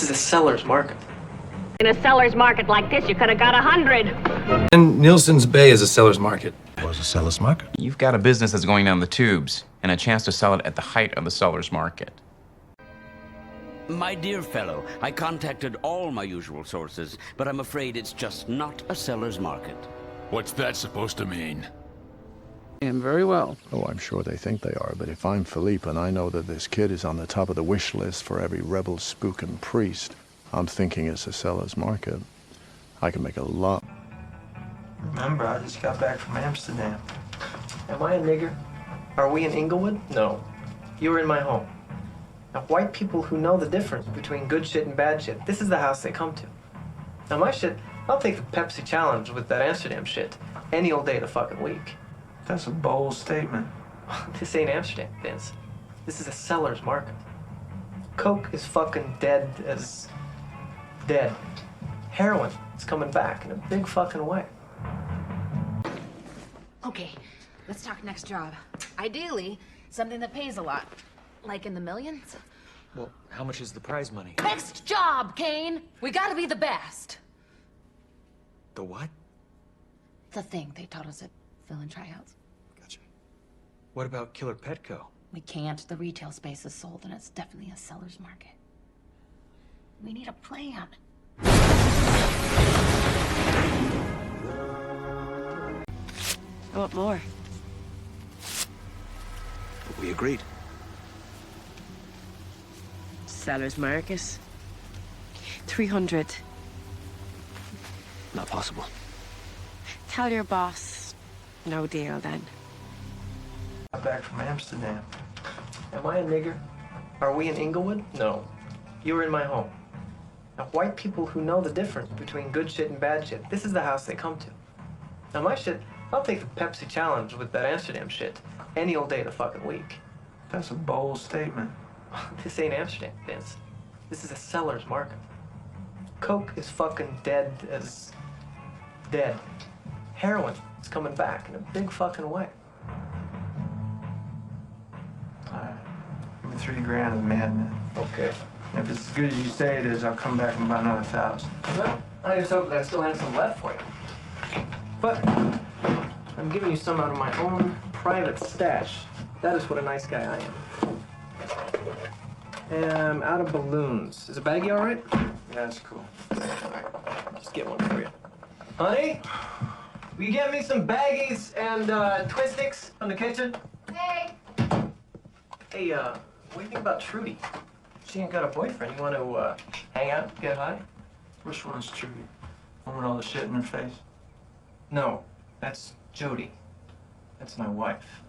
This is a seller's market. In a seller's market like this, you could have got 100. And Nielsen's Bay is a seller's market. Was a seller's market? You've got a business that's going down the tubes and a chance to sell it at the height of the seller's market. My dear fellow, I contacted all my usual sources, but I'm afraid it's just not a seller's market. What's that supposed to mean? And very well. Oh, I'm sure they think they are, but if I'm Philippe and I know that this kid is on the top of the wish list for every rebel, spook, and priest, I'm thinking it's a seller's market. I can make a lot. Remember, I just got back from Amsterdam. Am I a nigger? Are we in Inglewood? No. You were in my home. Now, white people who know the difference between good shit and bad shit, this is the house they come to. Now, my shit, I'll take the Pepsi challenge with that Amsterdam shit any old day of the fucking week. That's a bold statement. This ain't Amsterdam, Vince. This is a seller's market. Coke is fucking dead as dead. Heroin is coming back in a big fucking way. Okay, let's talk next job. Ideally, something that pays a lot. Like in the millions? Well, how much is the prize money? Next job, Kane! We gotta be the best. The what? The thing they taught us at fill-in tryouts. Gotcha. What about Killer Petco? We can't. The retail space is sold, and it's definitely a seller's market. We need a plan. I want more. But we agreed. Seller's market. 300. Not possible. Tell your boss. No deal then. Got back from Amsterdam. Am I a nigger? Are we in Inglewood? No. You were in my home. Now, white people who know the difference between good shit and bad shit, this is the house they come to. Now, my shit, I'll take the Pepsi challenge with that Amsterdam shit any old day of the fucking week. That's a bold statement. This ain't Amsterdam, Vince. This is a seller's market. Coke is fucking dead as dead. Heroin is coming back in a big fucking way. Alright. Give me $3,000 as madman. Okay. If it's as good as you say it is, I'll come back and buy another 1,000. Well, I just hope that I still have some left for you. But I'm giving you some out of my own private stash. That is what a nice guy I am. I'm out of balloons. Is a baggie all right? Yeah, that's cool. All right, just get one for you. Honey, will you get me some baggies and Twistix from the kitchen? Hey! Hey, what do you think about Trudy? She ain't got a boyfriend. You want to hang out, get high? Which one's Trudy? One with all the shit in her face? No, that's Jody. That's my wife.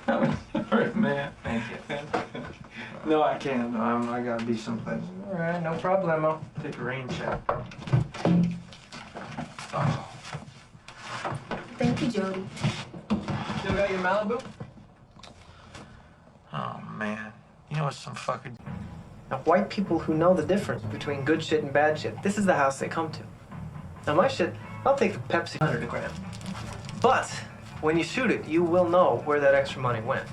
I'm sorry, man. Thank you. No, I can't. I gotta be someplace. All right, no problemo. Take a rain check. Oh. Thank you, Jody. Still got your Malibu? Oh, man. You know what's some fucking... Now, white people who know the difference between good shit and bad shit, this is the house they come to. Now, my shit, I'll take the Pepsi 100 a gram. But when you shoot it, you will know where that extra money went.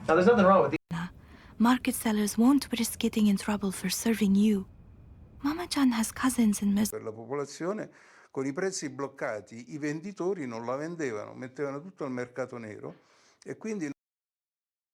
Now, there's nothing wrong with these. Market sellers won't risk getting in trouble for serving you. Mama John has cousins in Missouri. Per la popolazione, con I prezzi bloccati, I venditori non la vendevano, mettevano tutto al mercato nero e quindi